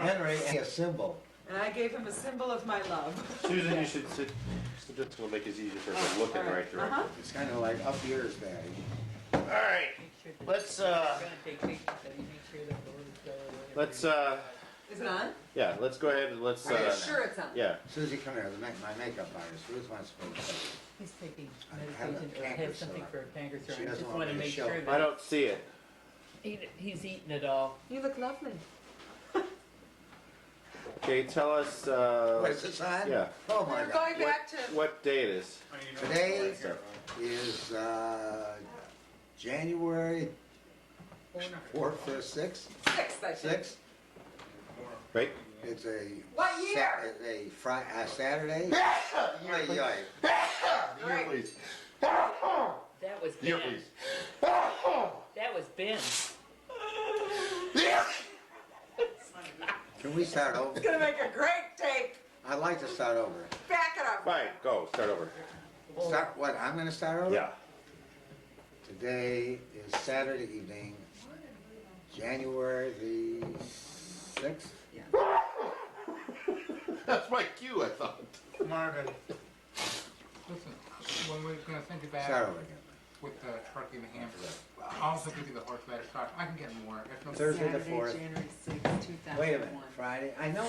Henry, a symbol. And I gave him a symbol of my love. Susan, you should sit. This will make it easier for us to look in the right direction. It's kind of like up yours, Daddy. All right, let's Is it on? yeah, let's go ahead and let's Are you sure it's on? yeah. Susie, come here. My makeup artist. Ruth wants to put He's taking I have a medication or canker has something sore. for a canker sore. She I doesn't just want want to me to make show sure it. I that don't see it. he's eating it all. You look lovely. Okay, tell us. What is this on? Yeah. Oh my We're God. going back to, What day it is? Today is January 4th, 5th, 6th? 6th, I think. 6th. Right? It's a What year? It's a Saturday. Year, please. Right. Please. That was Year, Ben. please. That was Ben. Can we start over? It's gonna make a great tape. I'd like to start over. Back it up. Fine, go. Start over. Start what? I'm going to start over? Yeah. Today is Saturday evening, January the 6th. That's my cue, I thought. Marvin, listen, when we're gonna send you back Start over again. with the turkey and the hamburger, I'll also give you the horseradish sauce. I can get more. There's no Thursday the Saturday, 4th. January 6th, 2001. Wait a minute. Friday? I know.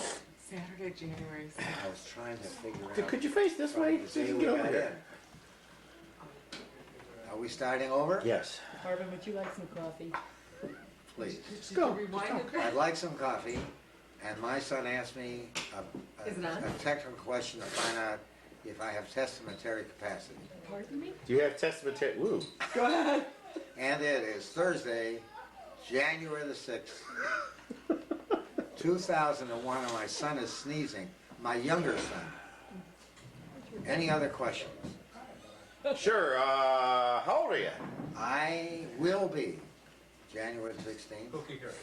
Saturday, January 6th. I was trying to figure out. Could you face this way? the So you day can we get over got here. in. Are we starting over? Yes. Marvin, would you like some coffee? Please. Did go. you rewind it? I'd like some coffee, and my son asked me Is it on? a technical question to find out if I have testamentary capacity. Pardon me? Do you have testamentary? Woo. Go ahead. And it is Thursday, January the 6th, 2001, and my son is sneezing, my younger son. Any other questions? Sure. How old are you? I will be January 16th, cookie here.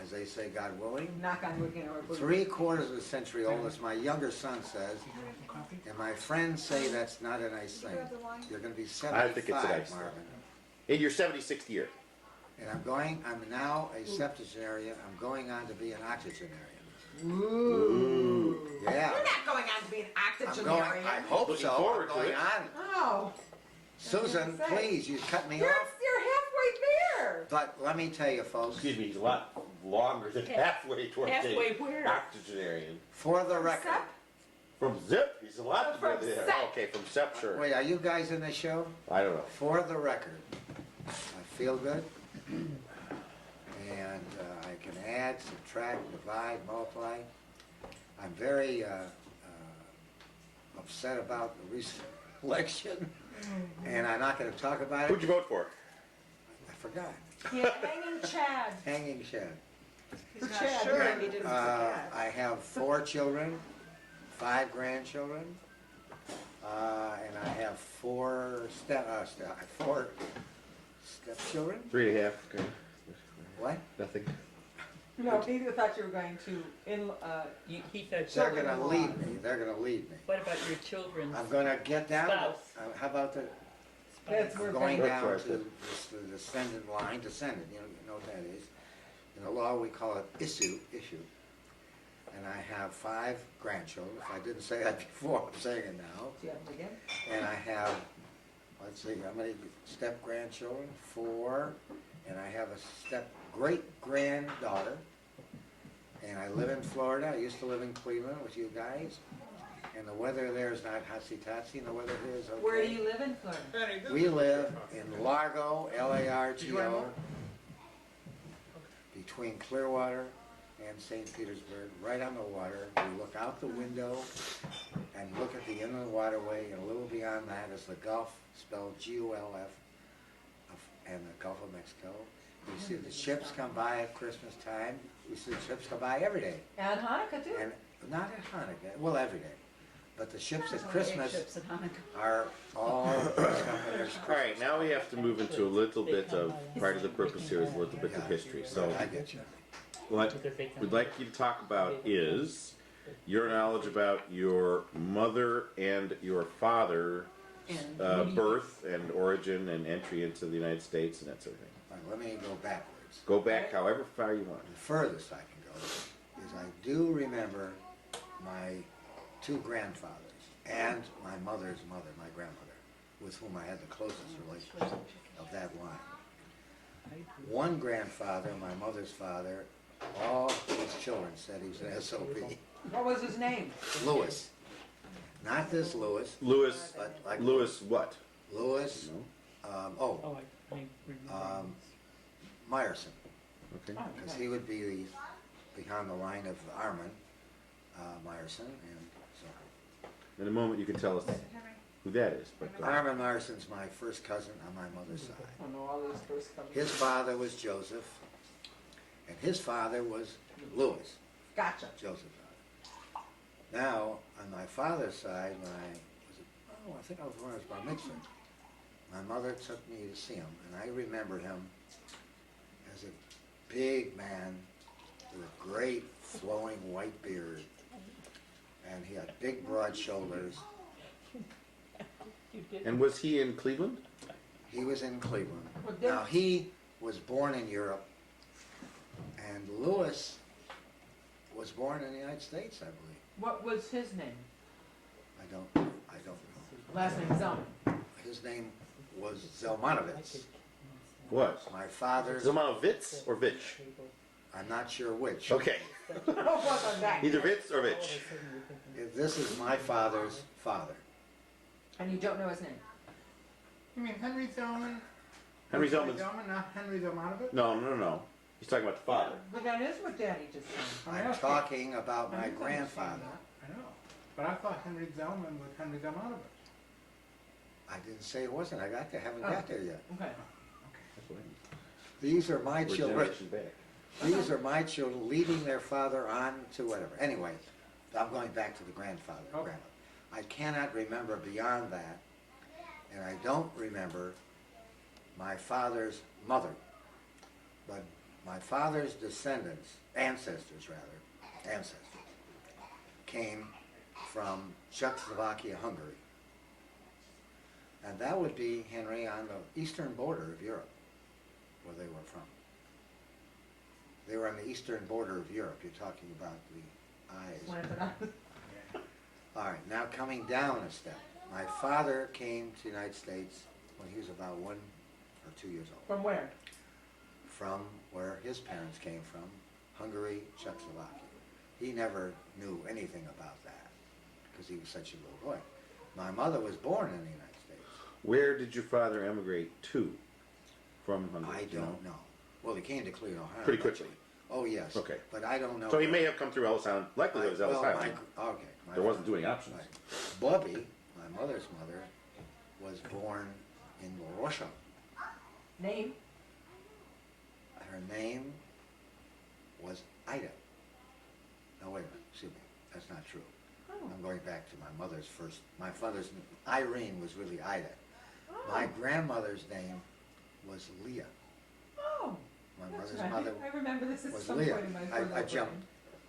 as they say, God willing. Knock on wood, you know, or 3/4 of a century old, as my younger son says, and my friends say that's not a nice thing. You're going to be 75, I think it's a nice thing. Marvin. In your 76th year. And I'm now a septuagenarian. I'm going on to be an octogenarian. Ooh. Yeah. You're not going on to be an I'm going, octogenarian. I hope Looking so. forward I'm to going it. on. Oh, Susan, say. please, you cut me you're off. halfway there. But let me tell you, folks, Excuse me, a lot longer than halfway towards Halfway the where? octogenarian. for the record. Sep? From Zip? He's a lot From to there. Sep. Okay, from Sep, sure. Wait, are you guys in the show? I don't know. For the record, I feel good. And I can add, subtract, divide, multiply. I'm very upset about the recent election, and I'm not going to talk about Who'd it. you vote for? I forgot. Yeah, hanging Chad. Hanging Chad. He's not sure and he didn't forget. I have 4 children, 5 grandchildren, and I have 4 stepchildren. 3.5. Okay. What? Nothing. No, Peter thought you were going to, He thought. They're Children going to in lead law. me. They're going to lead me. What about your children's I'm going to get down. spouse? How about the? That's spouse? where I'm going That's down right, to the descendant line. Descendant. You know what that is. In the law, we call it issue. And I have 5 grandchildren. If I didn't say that before, I'm saying it now. do you have it again? And I have, let's see, how many step-grandchildren? 4. And I have a step-great-granddaughter. And I live in Florida. I used to live in Cleveland with you guys. And the weather there is not hotsy-totsy, and the weather here is okay. Where do you live in Florida? We live in Largo, Largo, between Clearwater and St. Petersburg, right on the water. We look out the window and look at the inland waterway, and a little beyond that is the Gulf, spelled G-U-L-F, and the Gulf of Mexico. We see the ships come by at Christmas time. We see the ships come by every day. And Hanukkah too? And not at Hanukkah, well, every day. But the ships at Only 8 Christmas ships at Hanukkah. are all Christmas. All right, now we have to move into a little bit of, part of the purpose here is a little bit of history. So I get you. what we'd like you to talk about is your knowledge about your mother and your father, birth and origin and entry into the United States and that sort of thing. All right, let me go backwards. Go back however far you want. The furthest I can go is I do remember my two grandfathers and my mother's mother, my grandmother, with whom I had the closest relationship of that line. One grandfather, my mother's father, all his children said he was an SOB. What was his name? Lewis. Not this Lewis, Lewis, but like Lewis what? Lewis, Oh, I remember. Meyerson. Okay. Because he would be behind the line of Armin Meyerson, and so. In a moment, you can tell us who that is. But Armin Meyerson's my first cousin on my mother's side. I know all these first cousins. His father was Joseph, and his father was Louis, Gotcha. Joseph's father. Now, on my father's side, when I think I was when I was bar mitzvah, my mother took me to see him, and I remember him as a big man with a great flowing white beard, and he had big broad shoulders. You did. and was he in Cleveland? He was in Cleveland. Well, then- Now, he was born in Europe, and Louis was born in the United States, I believe. What was his name? I don't know. Last name Zelman. His name was Zelmanovitz. Was My father's, Zemanovitz or Vitch? I'm not sure which. Okay, What was that? either Vitz or Vitch. This is my father's father. And you don't know his name? You mean Henry Zelman? Henry Zelman's. Zelman, not Henry Zelmanovich? No. He's talking about the father. But that is what Daddy just said. I'm talking about my grandfather. I know. But I thought Henry Zelman was Henry Zelmanovich. I didn't say it wasn't. I haven't got there yet. Okay. These are my We're children. generation back. These are my children leading their father on to whatever. Anyway, I'm going back to the grandfather. Okay. Grandmother. I cannot remember beyond that, and I don't remember my father's mother. But my father's ancestors, came from Czechoslovakia, Hungary. And that would be, Henry, on the eastern border of Europe, where they were from. They were on the eastern border of Europe. You're talking about the eyes. Slanted eyes. All right, now coming down a step. My father came to the United States when he was about 1 or 2 years old. From where? From where his parents came from, Hungary, Czechoslovakia. He never knew anything about that because he was such a little boy. My mother was born in the United States. Where did your father emigrate to from Hungary? I don't know. Well, he came to Cleveland, Ohio. Pretty quickly. Oh, yes. Okay. But I don't know. So he may have come through Ellis Island. Likely it was Ellis Island. Okay. There wasn't doing options. Right. Bobby, my mother's mother, was born in Russia. Name? Her name was Ida. No, wait a minute, excuse me, that's not true. Oh. I'm going back to my father's, Irene was really Ida. Oh. My grandmother's name was Leah. Oh. My That's mother's right. mother I remember this at was some Leah. point in my I further jumped, brain.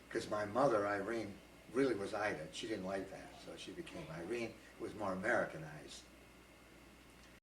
because my mother, Irene, really was Ida. She didn't like that, so she became Irene. It was more Americanized.